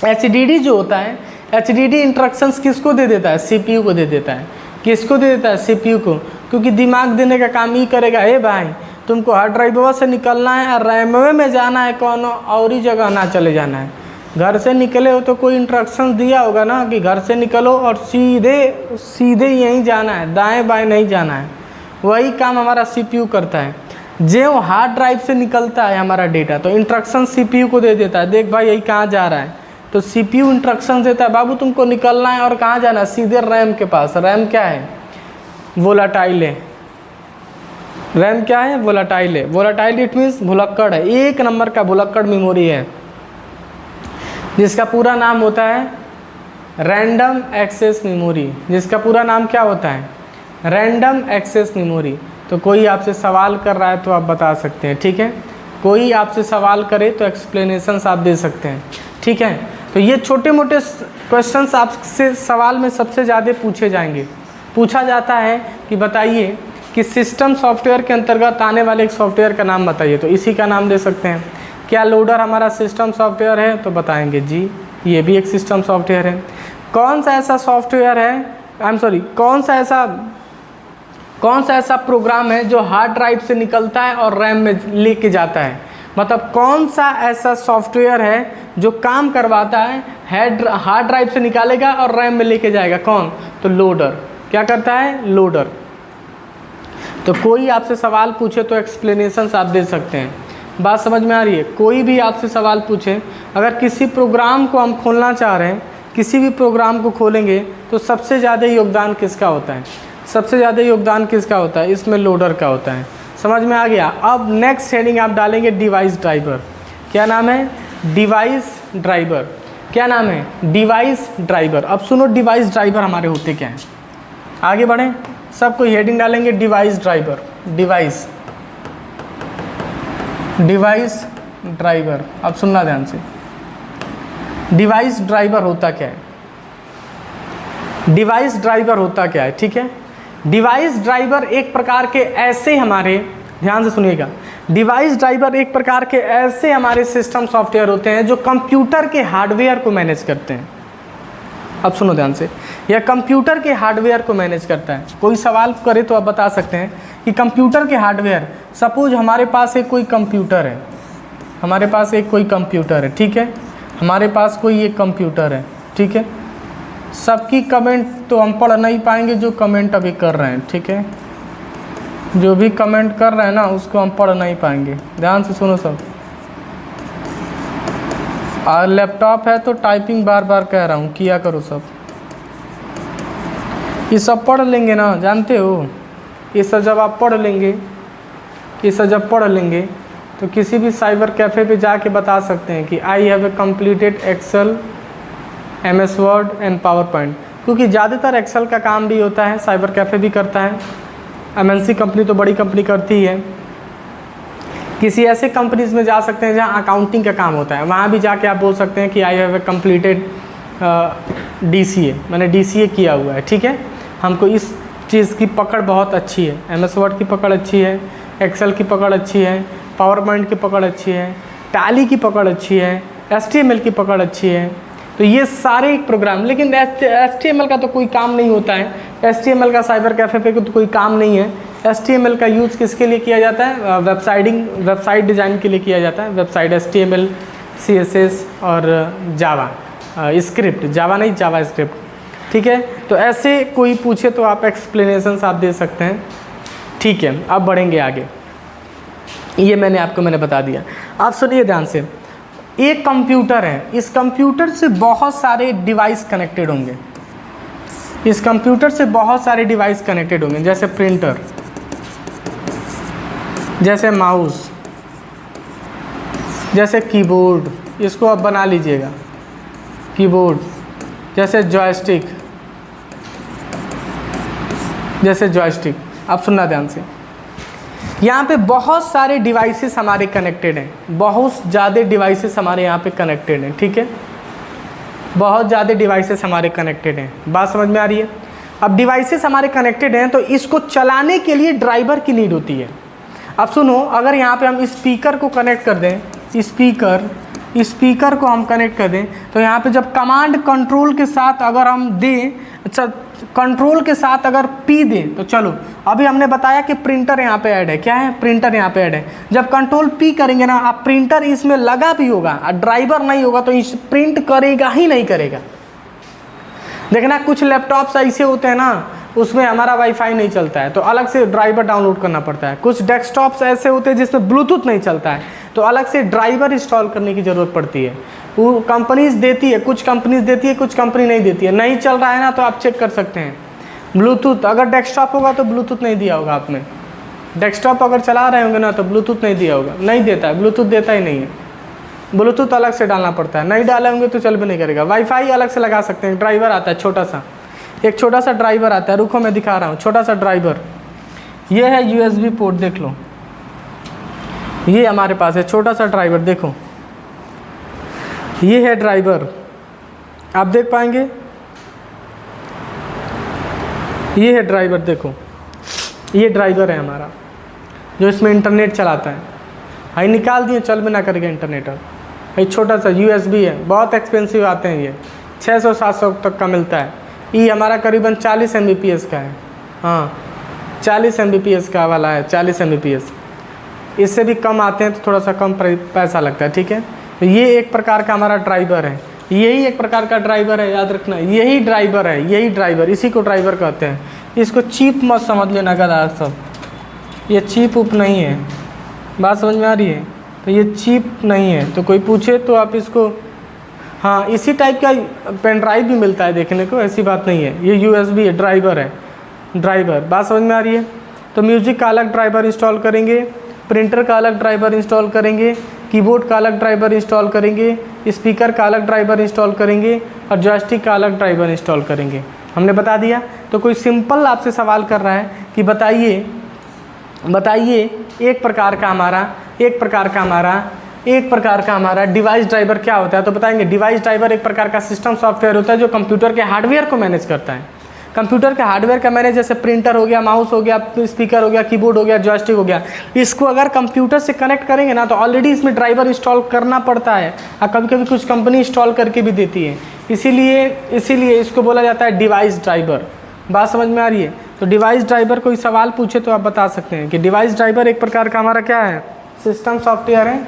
[SPEAKER 1] HDD जो होता है, HDD इंस्ट्रक्शंस किसको दे देता है, CPU को दे देता है। किसको दे देता है, CPU को, क्योंकि दिमाग देने का काम ही करेगा। हे भाई तुमको हार्ड ड्राइव से निकलना है और रैम में जाना है, कौन और ही जगह ना चले जाना है। घर से निकले हो तो कोई इंस्ट्रक्शंस दिया होगा ना कि घर से निकलो और सीधे यहीं जाना है, दाएं बाएं नहीं जाना है। वही काम हमारा CPU करता है। जो हार्ड ड्राइव से निकलता है हमारा डेटा, तो इंस्ट्रक्शन CPU को दे देता है, देख भाई यही कहाँ जा रहा है। तो CPU इंस्ट्रक्शन देता है, बाबू तुमको निकलना है और कहाँ जाना है, सीधे रैम के पास। रैम क्या है, वोलाटाइल है। रैम क्या है, वोलाटाइल है। वोलाटाइल इट मीन्स भुलक्कड़ है, एक नंबर का भुलक्कड़ मेमोरी है, जिसका पूरा नाम होता है रैंडम एक्सेस मेमोरी। जिसका पूरा नाम क्या होता है, रैंडम एक्सेस मेमोरी। तो कोई आपसे सवाल कर रहा है तो आप बता सकते हैं, ठीक है। कोई आपसे सवाल करे तो एक्सप्लेनेशंस आप दे सकते हैं, ठीक है। तो ये छोटे मोटे क्वेश्चंस आपसे सवाल में सबसे ज़्यादा पूछे जाएंगे। पूछा जाता है कि बताइए कि सिस्टम सॉफ्टवेयर के अंतर्गत आने वाले एक सॉफ्टवेयर का नाम बताइए, तो इसी का नाम दे सकते हैं। क्या लोडर हमारा सिस्टम सॉफ्टवेयर है, तो बताएंगे जी ये भी एक सिस्टम सॉफ्टवेयर है। कौन सा ऐसा सॉफ्टवेयर है, कौन सा ऐसा प्रोग्राम है जो हार्ड ड्राइव से निकलता है और रैम में लेके जाता है। मतलब कौन सा ऐसा सॉफ्टवेयर है जो काम करवाता है, हार्ड ड्राइव से निकालेगा और रैम में लेके जाएगा, कौन, तो लोडर। क्या करता है, लोडर। तो कोई आपसे सवाल पूछे तो एक्सप्लेनेशंस आप दे सकते हैं। बात समझ में आ रही है। कोई भी आपसे सवाल पूछे, अगर किसी प्रोग्राम को हम खोलना चाह रहे हैं, किसी भी प्रोग्राम को खोलेंगे तो सबसे ज़्यादा योगदान किसका होता है, सबसे ज़्यादा योगदान किसका होता है, इसमें लोडर का होता है। समझ में आ गया। अब नेक्स्ट हेडिंग आप डालेंगे डिवाइस ड्राइवर। क्या नाम है, डिवाइस ड्राइवर। क्या नाम है? Device driver. अब सुनो डिवाइस ड्राइवर हमारे होते क्या हैं। आगे बढ़ें, सब कोई हेडिंग डालेंगे डिवाइस ड्राइवर। Device driver. अब सुनना ध्यान से, डिवाइस ड्राइवर होता क्या है? डिवाइस ड्राइवर होता क्या है? ठीक है, डिवाइस ड्राइवर एक प्रकार के ऐसे हमारे, ध्यान से सुनिएगा, डिवाइस ड्राइवर एक प्रकार के ऐसे हमारे सिस्टम सॉफ्टवेयर होते हैं जो कंप्यूटर के हार्डवेयर को मैनेज करते हैं। अब सुनो ध्यान से, यह कंप्यूटर के हार्डवेयर को मैनेज करता है। कोई सवाल करे तो आप बता सकते हैं कि कंप्यूटर के हार्डवेयर, सपोज हमारे पास एक कोई कंप्यूटर है, हमारे पास एक कोई कंप्यूटर है, ठीक है, हमारे पास कोई एक कंप्यूटर है, ठीक है, सबकी कमेंट तो हम पढ़ नहीं पाएंगे जो कमेंट अभी कर रहे हैं, ठीक है, जो भी कमेंट कर रहे हैं ना उसको हम पढ़ नहीं पाएंगे। ध्यान से सुनो सब। और लैपटॉप है तो टाइपिंग बार बार कह रहा हूँ, किया करो सब। ये सब पढ़ लेंगे ना, जानते हो, ये सब जब आप पढ़ लेंगे, ये सब जब पढ़ लेंगे तो किसी भी साइबर कैफ़े पे जाके बता सकते हैं कि I have a completed Excel, MS Word and PowerPoint. क्योंकि ज़्यादातर एक्सेल का काम भी होता है, साइबर कैफ़े भी करता है, MNC कंपनी तो बड़ी कंपनी करती है। किसी ऐसे कंपनीज में जा सकते हैं जहाँ अकाउंटिंग का काम होता है, वहाँ भी जाके आप बोल सकते हैं कि I have a completed DCA, मैंने DCA किया हुआ है, ठीक है। हमको इस चीज़ की पकड़ बहुत अच्छी है, MS वर्ड की पकड़ अच्छी है, एक्सेल की पकड़ अच्छी है, पावर पॉइंट की पकड़ अच्छी है, टैली की पकड़ अच्छी है, HTML की पकड़ अच्छी है। तो ये सारे एक प्रोग्राम, लेकिन HTML का तो कोई काम नहीं होता है, HTML का साइबर कैफ़े पे तो कोई काम नहीं है। HTML का यूज़ किसके लिए किया जाता है? वेबसाइट डिज़ाइन के लिए किया जाता है। वेबसाइट HTML, CSS और जावा स्क्रिप्ट, जावा नहीं जावा स्क्रिप्ट, ठीक है। तो ऐसे कोई पूछे तो आप एक्सप्लेनेशंस आप दे सकते हैं, ठीक है। अब बढ़ेंगे आगे, ये मैंने बता दिया। आप सुनिए ध्यान से, एक कंप्यूटर है, इस कंप्यूटर से बहुत सारे डिवाइस कनेक्टेड होंगे, इस कंप्यूटर से बहुत सारे डिवाइस कनेक्टेड होंगे, जैसे प्रिंटर, जैसे माउस, जैसे कीबोर्ड, इसको आप बना लीजिएगा कीबोर्ड, जैसे जॉयस्टिक, जैसे जॉयस्टिक। आप सुनना ध्यान से, यहाँ पे बहुत सारे डिवाइसेस हमारे कनेक्टेड हैं, बहुत ज़्यादा डिवाइसेस हमारे यहाँ पे कनेक्टेड हैं, ठीक है, बहुत ज़्यादा डिवाइसेस हमारे कनेक्टेड हैं। बात समझ में आ रही है? अब डिवाइसेस हमारे कनेक्टेड हैं तो इसको चलाने के लिए ड्राइवर की नीड होती है। अब सुनो, अगर यहाँ पे हम स्पीकर को कनेक्ट कर दें, स्पीकर को हम कनेक्ट कर दें, तो यहाँ पे जब कमांड कंट्रोल के साथ अगर हम दें, अच्छा कंट्रोल के साथ अगर P दें, तो चलो अभी हमने बताया कि प्रिंटर यहाँ पे ऐड है, क्या है? प्रिंटर यहाँ पे ऐड है। जब कंट्रोल P करेंगे ना आप, प्रिंटर इसमें लगा भी होगा और ड्राइवर नहीं होगा तो इस प्रिंट करेगा ही नहीं करेगा। देखना कुछ लैपटॉप्स ऐसे होते हैं ना, उसमें हमारा वाईफाई नहीं चलता है तो अलग से ड्राइवर डाउनलोड करना पड़ता है। कुछ डेस्कटॉप्स ऐसे होते हैं जिसमें ब्लूटूथ नहीं चलता है तो अलग से ड्राइवर इंस्टॉल करने की ज़रूरत पड़ती है। वो कंपनीज देती है, कुछ कंपनीज देती है, कुछ कंपनी नहीं देती है। नहीं चल रहा है ना तो आप चेक कर सकते हैं ब्लूटूथ, अगर डेस्कटॉप होगा तो ब्लूटूथ नहीं दिया होगा आपने, डेस्कटॉप अगर चला रहे होंगे ना तो ब्लूटूथ नहीं दिया होगा, नहीं देता है, ब्लूटूथ देता ही नहीं है, ब्लूटूथ अलग से डालना पड़ता है, नहीं डाले होंगे तो चल भी नहीं करेगा। वाईफाई अलग से लगा सकते हैं, ड्राइवर आता है छोटा सा, एक छोटा सा ड्राइवर आता है, रुको मैं दिखा रहा हूँ, छोटा सा ड्राइवर, ये है USB पोर्ट, देख लो, ये हमारे पास है छोटा सा ड्राइवर, देखो ये है ड्राइवर, आप देख पाएंगे, ये है ड्राइवर, देखो ये ड्राइवर है हमारा जो इसमें इंटरनेट चलाता है। हाई निकाल दिए, चल भी ना करेगा इंटरनेट। ये छोटा सा USB है, बहुत एक्सपेंसिव आते हैं ये, 600-700 तक का मिलता है। ये हमारा करीबन 40 Mbps का है, हाँ 40 Mbps का वाला है, 40 Mbps। इससे भी कम आते हैं तो थोड़ा सा कम पैसा लगता है, ठीक है। तो ये एक प्रकार का हमारा ड्राइवर है, यही एक प्रकार का ड्राइवर है, याद रखना, यही ड्राइवर है, यही ड्राइवर, इसी को ड्राइवर कहते हैं। इसको चीप मत समझ लेना गदार सब, ये चीप उप नहीं है, बात समझ में आ रही है? तो ये चीप नहीं है, तो कोई पूछे तो आप इसको, हाँ इसी टाइप का पेन ड्राइव भी मिलता है देखने को, ऐसी बात नहीं है। ये USB है, ड्राइवर है, ड्राइवर, बात समझ में आ रही है? तो म्यूज़िक का अलग ड्राइवर इंस्टॉल करेंगे, प्रिंटर का अलग ड्राइवर इंस्टॉल करेंगे, कीबोर्ड का अलग ड्राइवर इंस्टॉल करेंगे, स्पीकर का अलग ड्राइवर इंस्टॉल करेंगे और जॉयस्टिक का अलग ड्राइवर इंस्टॉल करेंगे। हमने बता दिया। तो कोई सिंपल आपसे सवाल कर रहा है कि बताइए एक प्रकार का हमारा डिवाइस ड्राइवर क्या होता है। तो बताएंगे डिवाइस ड्राइवर एक प्रकार का सिस्टम सॉफ्टवेयर होता है जो कंप्यूटर के हार्डवेयर को मैनेज करता है। कंप्यूटर के हार्डवेयर का मैनेज जैसे प्रिंटर हो गया, माउस हो गया, स्पीकर हो गया, कीबोर्ड हो गया, जॉयस्टिक हो गया। इसको अगर कंप्यूटर से कनेक्ट करेंगे ना तो ऑलरेडी इसमें ड्राइवर इंस्टॉल करना पड़ता है और कभी कभी कुछ कंपनी इंस्टॉल करके भी देती है। इसीलिए इसको बोला जाता है डिवाइस ड्राइवर। बात समझ में आ रही है? तो डिवाइस ड्राइवर कोई सवाल पूछे तो आप बता सकते हैं कि डिवाइस ड्राइवर एक प्रकार का हमारा क्या है, सिस्टम सॉफ्टवेयर है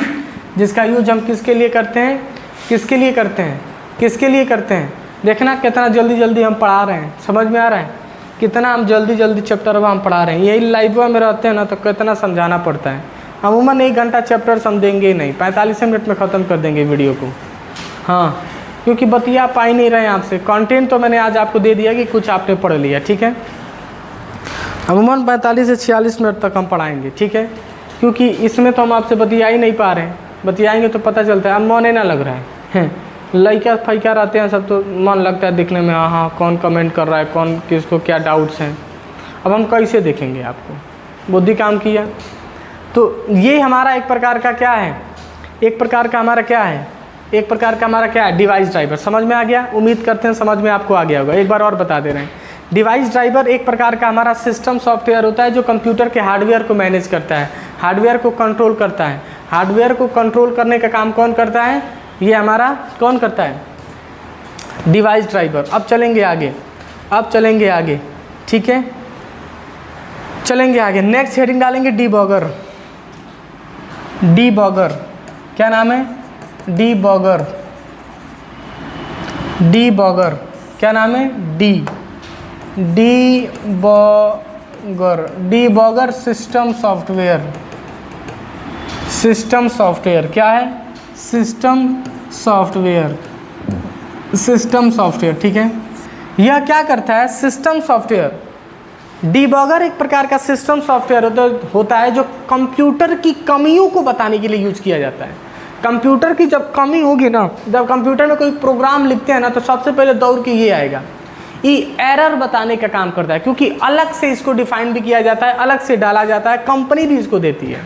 [SPEAKER 1] जिसका यूज हम किसके लिए करते हैं। देखना कितना जल्दी हम पढ़ा रहे हैं, समझ में आ रहा है कितना हम जल्दी चैप्टर हम पढ़ा रहे हैं। यही लाइव में रहते हैं ना तो कितना समझाना पड़ता है। अमूमन 1 घंटा चैप्टर समझेंगे नहीं, 45 मिनट में ख़त्म कर देंगे वीडियो को। हाँ, क्योंकि बतिया पा ही नहीं रहे हैं आपसे। कंटेंट तो मैंने आज आपको दे दिया कि कुछ आपने पढ़ लिया, ठीक है। अमूमन 45 से 46 मिनट तक हम पढ़ाएंगे, ठीक है, क्योंकि इसमें तो हम आपसे बतिया ही नहीं पा रहे हैं। बतियाएंगे तो पता चलता है। अब मन ही ना लग रहा है लड़का फैका रहते हैं सब तो मन लगता है देखने में, हाँ कौन कमेंट कर रहा है, कौन किसको क्या डाउट्स हैं। अब हम कैसे देखेंगे आपको, बुद्धि काम किया। तो ये हमारा एक प्रकार का क्या है, डिवाइस ड्राइवर। समझ में आ गया? उम्मीद करते हैं समझ में आपको आ गया होगा। एक बार और बता दे रहे हैं, डिवाइस ड्राइवर एक प्रकार का हमारा सिस्टम सॉफ्टवेयर होता है जो कंप्यूटर के हार्डवेयर को मैनेज करता है, हार्डवेयर को कंट्रोल करता है। हार्डवेयर को कंट्रोल करने का काम कौन करता है? ये हमारा कौन करता है? Device driver. अब चलेंगे आगे, ठीक है, चलेंगे आगे। नेक्स्ट हेडिंग डालेंगे डीबॉगर। क्या नाम है? डीबॉगर। क्या नाम है? डीबॉगर सिस्टम सॉफ्टवेयर। क्या है? सिस्टम सॉफ्टवेयर, ठीक है। यह क्या करता है? System software. डीबॉगर एक प्रकार का सिस्टम सॉफ्टवेयर होता है जो कंप्यूटर की कमियों को बताने के लिए यूज किया जाता है। कंप्यूटर की जब कमी होगी ना, जब कंप्यूटर में कोई प्रोग्राम लिखते हैं ना तो सबसे पहले दौड़ के ये आएगा, ये एरर बताने का काम करता है। क्योंकि अलग से इसको डिफाइन भी किया जाता है, अलग से डाला जाता है, कंपनी भी इसको देती है।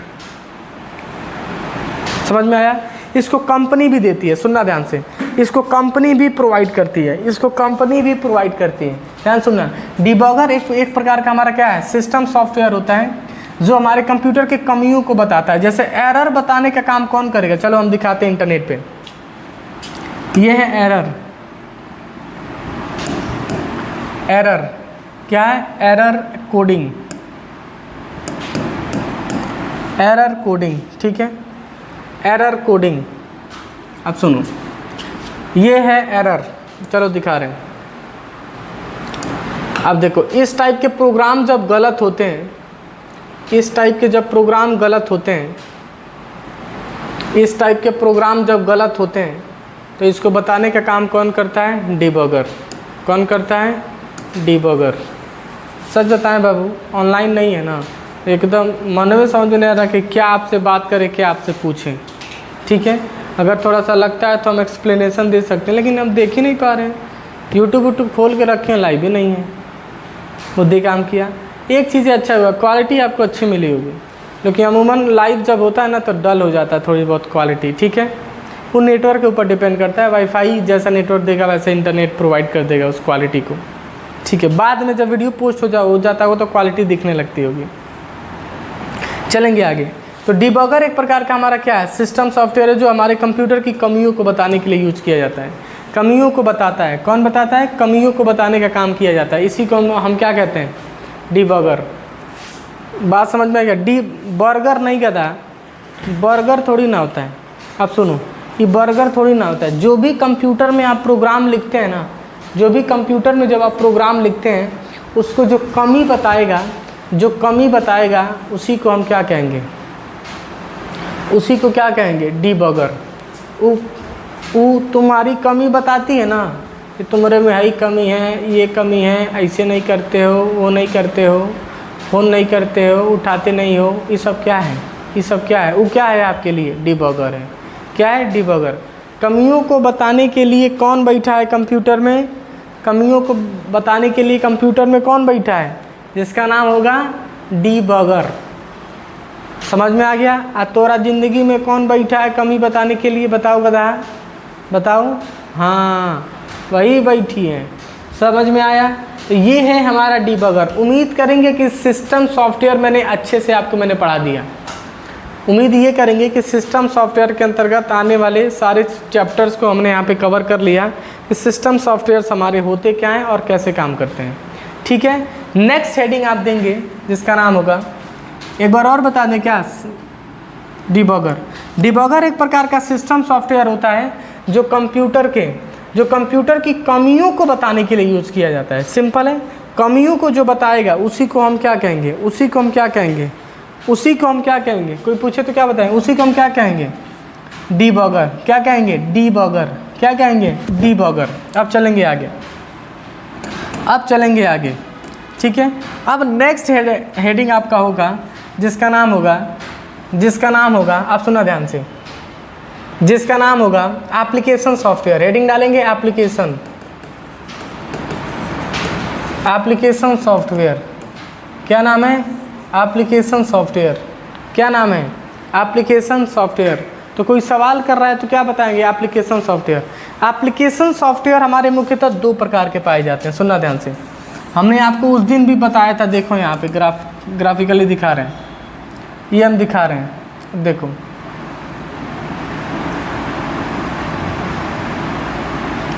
[SPEAKER 1] समझ में आया? इसको कंपनी भी देती है, सुनना ध्यान से, इसको कंपनी भी प्रोवाइड करती है, ध्यान सुनना। डीबॉगर एक प्रकार का हमारा क्या है? सिस्टम सॉफ्टवेयर होता है जो हमारे कंप्यूटर के कमियों को बताता है। जैसे एरर बताने का काम कौन करेगा? चलो हम दिखाते हैं इंटरनेट पे। ये है एरर। क्या है? एरर कोडिंग, ठीक है, एरर कोडिंग। अब सुनो, ये है एरर। चलो दिखा रहे हैं। अब देखो, इस टाइप के प्रोग्राम जब गलत होते हैं, तो इसको बताने का काम कौन करता है? डीबॉगर। कौन करता है? डीबॉगर। सच बताएं बाबू, ऑनलाइन नहीं है ना, एकदम मन में समझ में नहीं आ रहा कि क्या आपसे बात करें, क्या आपसे पूछें, ठीक है। अगर थोड़ा सा लगता है तो हम एक्सप्लेनेशन दे सकते हैं, लेकिन हम देख ही नहीं पा रहे हैं। यूट्यूब खोल के रखे हैं, लाइव ही नहीं है। बुद्धि काम किया। एक चीज़ अच्छा हुआ, क्वालिटी आपको अच्छी मिली होगी, क्योंकि अमूमन लाइव जब होता है ना तो डल हो जाता है थोड़ी बहुत क्वालिटी, ठीक है। वो नेटवर्क के ऊपर डिपेंड करता है। वाईफाई जैसा नेटवर्क देगा वैसे इंटरनेट प्रोवाइड कर देगा उस क्वालिटी को, ठीक है। बाद में जब वीडियो पोस्ट हो जाता हो तो क्वालिटी दिखने लगती होगी। चलेंगे आगे। तो डीबॉगर एक प्रकार का हमारा क्या है? सिस्टम सॉफ्टवेयर है जो हमारे कंप्यूटर की कमियों को बताने के लिए यूज किया जाता है। कमियों को बताता है। कौन बताता है? कमियों को बताने का काम किया जाता है। इसी को हम क्या कहते हैं? डीबॉगर। बात समझ में आ गया? बर्गर नहीं कहता, बर्गर थोड़ी ना होता है। अब सुनो, ये बर्गर थोड़ी ना होता है। जो भी कंप्यूटर में आप प्रोग्राम लिखते हैं ना, जो भी कंप्यूटर में जब आप प्रोग्राम लिखते हैं, उसको जो कमी बताएगा उसी को हम क्या कहेंगे? डीबॉगर। वो तुम्हारी कमी बताती है ना कि तुम्हारे में है कमी है, ये कमी है, ऐसे नहीं करते हो, वो नहीं करते हो, फ़ोन नहीं करते हो, उठाते नहीं हो, ये सब क्या है? वो क्या है आपके लिए? डीबॉगर है। क्या है? डीबॉगर। कमियों को बताने के लिए कौन बैठा है कंप्यूटर में? कमियों को बताने के लिए कंप्यूटर में कौन बैठा है? जिसका नाम होगा डीबगर। समझ में आ गया? तोरा ज़िंदगी में कौन बैठा है कमी बताने के लिए? बताओ गधा, बताओ। हाँ, वही बैठी है। समझ में आया? तो ये है हमारा डीबगर। उम्मीद करेंगे कि सिस्टम सॉफ्टवेयर मैंने अच्छे से आपको मैंने पढ़ा दिया। उम्मीद ये करेंगे कि सिस्टम सॉफ्टवेयर के अंतर्गत आने वाले सारे चैप्टर्स को हमने यहाँ पे कवर कर लिया कि सिस्टम सॉफ्टवेयर हमारे होते क्या हैं और कैसे काम करते हैं। ठीक है, नेक्स्ट हेडिंग आप देंगे जिसका नाम होगा, एक बार और बता दें क्या? डीबगर। डीबगर एक प्रकार का सिस्टम सॉफ्टवेयर होता है जो कंप्यूटर की कमियों को बताने के लिए यूज़ किया जाता है। सिंपल है, कमियों को जो बताएगा उसी को हम क्या कहेंगे? उसी को हम क्या कहेंगे? कोई पूछे तो क्या बताएं? उसी को हम क्या कहेंगे? डीबगर। क्या कहेंगे? डीबगर। क्या कहेंगे? डीबगर। अब चलेंगे आगे। ठीक है, अब नेक्स्ट हेडिंग आपका होगा जिसका नाम होगा आप सुना ध्यान से, जिसका नाम होगा एप्लीकेशन सॉफ्टवेयर। हेडिंग डालेंगे एप्लीकेशन सॉफ्टवेयर। क्या नाम है? Application software. क्या नाम है? Application software. तो कोई सवाल कर रहा है तो क्या बताएंगे? एप्लीकेशन सॉफ्टवेयर हमारे मुख्यतः दो प्रकार के पाए जाते हैं। सुनना ध्यान से, हमने आपको उस दिन भी बताया था। देखो यहाँ पे ग्राफिकली दिखा रहे हैं, ये हम दिखा रहे हैं। देखो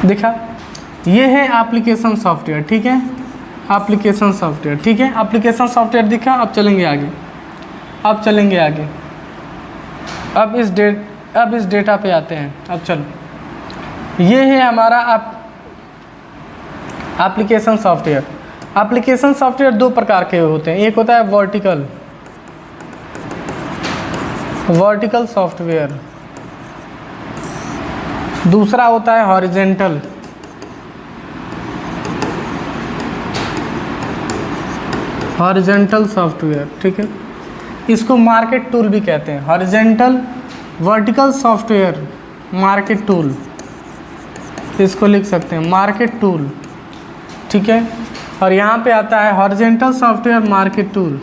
[SPEAKER 1] दिखा, ये है एप्लीकेशन सॉफ्टवेयर। ठीक है, एप्लीकेशन सॉफ्टवेयर। ठीक है, एप्लीकेशन सॉफ्टवेयर दिखा। अब चलेंगे आगे। अब इस डेटा पे आते हैं। अब चलो, ये है हमारा एप्लीकेशन सॉफ्टवेयर। एप्लीकेशन सॉफ्टवेयर दो प्रकार के होते हैं। एक होता है वर्टिकल सॉफ्टवेयर, दूसरा होता है हॉरिजेंटल। सॉफ्टवेयर। ठीक है, इसको मार्केट टूल भी कहते हैं। Horizontal vertical software market tool, इसको लिख सकते हैं टूल। ठीक है, और यहाँ पे आता है हॉरिजेंटल सॉफ्टवेयर मार्केट टूल।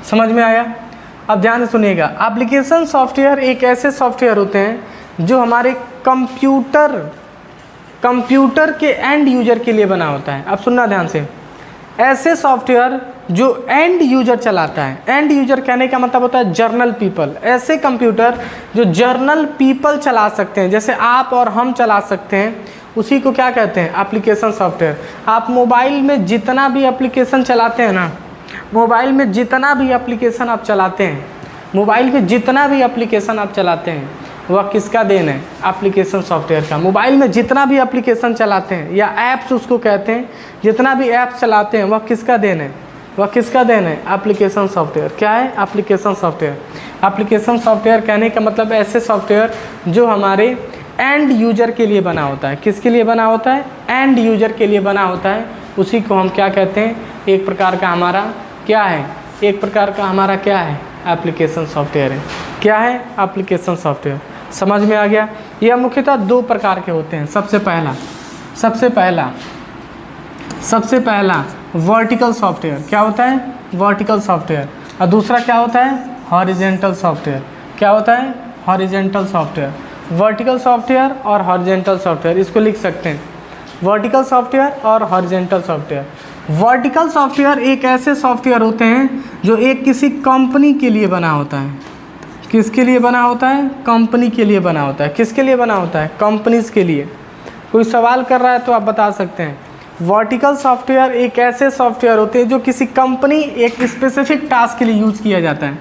[SPEAKER 1] समझ में आया? अब ध्यान से सुनिएगा। एप्लीकेशन सॉफ्टवेयर एक ऐसे सॉफ्टवेयर होते हैं जो हमारे कंप्यूटर के एंड यूजर के लिए बना होता है। अब सुनना ध्यान से, ऐसे सॉफ्टवेयर जो एंड यूजर चलाता है। एंड यूजर कहने का मतलब होता है जर्नल पीपल। ऐसे कंप्यूटर जो जर्नल पीपल चला सकते हैं, जैसे आप और हम चला सकते हैं, उसी को क्या कहते हैं? Application software. आप मोबाइल में जितना भी एप्लीकेशन चलाते हैं ना, मोबाइल में जितना भी एप्लीकेशन आप चलाते हैं, वह किसका देन है? एप्लीकेशन सॉफ्टवेयर का। मोबाइल में जितना भी एप्लीकेशन चलाते हैं या ऐप्स उसको कहते हैं, जितना भी ऐप्स चलाते हैं वह किसका देन है? Application software. क्या है? एप्लीकेशन सॉफ्टवेयर कहने का मतलब ऐसे सॉफ्टवेयर जो हमारे एंड यूजर के लिए बना होता है। किसके लिए बना होता है? एंड यूजर के लिए बना होता है। उसी को हम क्या कहते हैं? एक प्रकार का हमारा क्या है? एप्लीकेशन सॉफ्टवेयर है। क्या है? Application software. समझ में आ गया? यह मुख्यतः दो प्रकार के होते हैं। सबसे पहला वर्टिकल सॉफ्टवेयर। क्या होता है? Vertical software. और दूसरा क्या होता है? Horizontal software. क्या होता है? Horizontal software. वर्टिकल सॉफ्टवेयर और हॉरिजेंटल सॉफ्टवेयर, इसको लिख सकते हैं, वर्टिकल सॉफ्टवेयर और हॉरिजेंटल सॉफ्टवेयर। वर्टिकल सॉफ्टवेयर एक ऐसे सॉफ्टवेयर होते हैं जो एक किसी कंपनी के लिए बना होता है। किसके लिए बना होता है? कंपनी के लिए बना होता है। किसके लिए बना होता है? कंपनीज के लिए। कोई सवाल कर रहा है तो आप बता सकते हैं। वर्टिकल सॉफ्टवेयर एक ऐसे सॉफ्टवेयर होते हैं जो किसी कंपनी एक स्पेसिफिक टास्क के लिए यूज़ किया जाता है।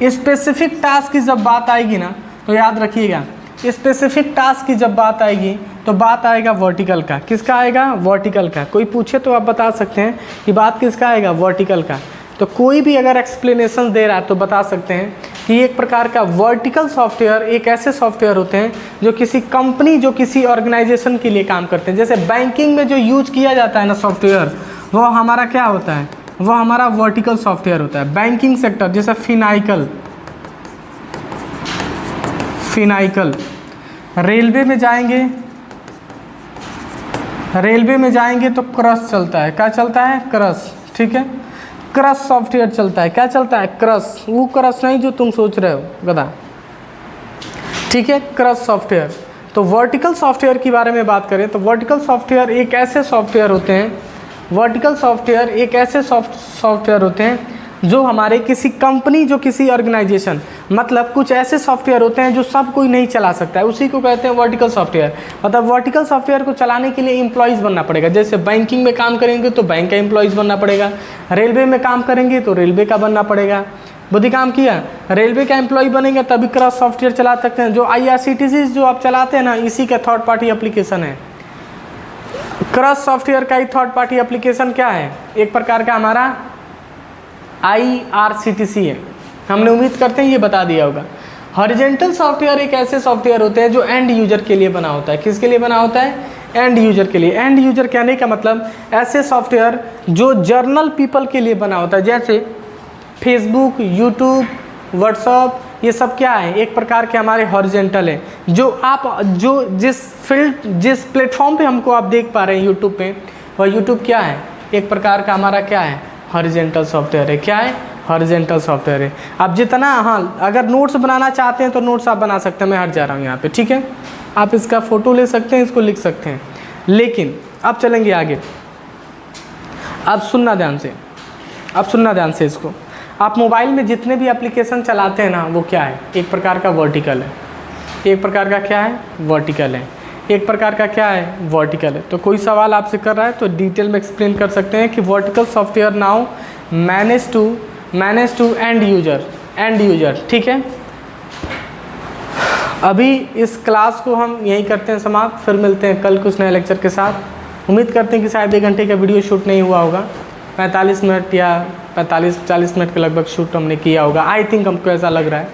[SPEAKER 1] स्पेसिफिक टास्क की जब बात आएगी ना, तो याद रखिएगा, स्पेसिफिक टास्क की जब बात आएगी तो बात आएगा वर्टिकल का। किसका आएगा? वर्टिकल का। कोई पूछे तो आप बता सकते हैं कि बात किसका आएगा? वर्टिकल का। तो कोई भी अगर एक्सप्लेनेशन दे रहा है तो बता सकते हैं कि एक प्रकार का वर्टिकल सॉफ्टवेयर एक ऐसे सॉफ्टवेयर होते हैं जो किसी कंपनी, जो किसी ऑर्गेनाइजेशन के लिए काम करते हैं। जैसे बैंकिंग में जो यूज किया जाता है ना सॉफ्टवेयर, वो हमारा क्या होता है? वो हमारा वर्टिकल सॉफ्टवेयर होता है। बैंकिंग सेक्टर, जैसे फिनाइकल। रेलवे में जाएंगे तो क्रस चलता है। क्या चलता है? क्रस। ठीक है, क्रस सॉफ्टवेयर चलता है। क्या चलता है? क्रस। वो क्रस नहीं जो तुम सोच रहे हो गधा। ठीक है, क्रस सॉफ्टवेयर। तो वर्टिकल सॉफ्टवेयर के बारे में बात करें तो वर्टिकल सॉफ्टवेयर एक ऐसे सॉफ्टवेयर होते हैं जो हमारे किसी कंपनी, जो किसी ऑर्गेनाइजेशन, मतलब कुछ ऐसे सॉफ्टवेयर होते हैं जो सब कोई नहीं चला सकता है, उसी को कहते हैं वर्टिकल सॉफ्टवेयर। मतलब वर्टिकल सॉफ्टवेयर को चलाने के लिए एम्प्लॉयज़ बनना पड़ेगा। जैसे बैंकिंग में काम करेंगे तो बैंक का एम्प्लॉयज़ बनना पड़ेगा, रेलवे में काम करेंगे तो रेलवे का बनना पड़ेगा। बुद्धि काम किया, रेलवे का एम्प्लॉय बनेंगे तभी क्रॉस सॉफ्टवेयर चला सकते हैं। जो IRCTC जो आप चलाते हैं ना, इसी का थर्ड पार्टी एप्लीकेशन है। क्रॉस सॉफ्टवेयर का ही थर्ड पार्टी एप्लीकेशन क्या है? एक प्रकार का हमारा IRCTC है। हमने उम्मीद करते हैं ये बता दिया होगा। हॉरिजॉन्टल सॉफ्टवेयर एक ऐसे सॉफ्टवेयर होते हैं जो एंड यूजर के लिए बना होता है। किसके लिए बना होता है? एंड यूजर के लिए। एंड यूजर कहने का मतलब ऐसे सॉफ्टवेयर जो जर्नल पीपल के लिए बना होता है। जैसे फेसबुक, यूट्यूब, व्हाट्सअप, ये सब क्या है? एक प्रकार के हमारे हॉरिजॉन्टल है। जो जिस प्लेटफॉर्म पे हमको आप देख पा रहे हैं यूट्यूब पे, वह यूट्यूब क्या है? एक प्रकार का हमारा क्या है? हॉरिजॉन्टल सॉफ्टवेयर है। क्या है? हॉरिजॉन्टल सॉफ्टवेयर है। आप जितना, हाँ, अगर नोट्स बनाना चाहते हैं तो नोट्स आप बना सकते हैं। मैं हट जा रहा हूँ यहाँ पे, ठीक है। आप इसका फ़ोटो ले सकते हैं, इसको लिख सकते हैं। लेकिन अब चलेंगे आगे। अब सुनना ध्यान से इसको। आप मोबाइल में जितने भी एप्लीकेशन चलाते हैं ना, वो क्या है? एक प्रकार का वर्टिकल है। एक प्रकार का क्या है? वर्टिकल है। एक प्रकार का क्या है? वर्टिकल है। तो कोई सवाल आपसे कर रहा है तो डिटेल में एक्सप्लेन कर सकते हैं कि vertical software now manage to end user. ठीक है, अभी इस क्लास को हम यहीं करते हैं समाप्त। फिर मिलते हैं कल कुछ नए लेक्चर के साथ। उम्मीद करते हैं कि शायद 1 घंटे का वीडियो शूट नहीं हुआ होगा। 45 मिनट या 45-40 मिनट के लगभग शूट हमने किया होगा। आई थिंक हमको ऐसा लग रहा है।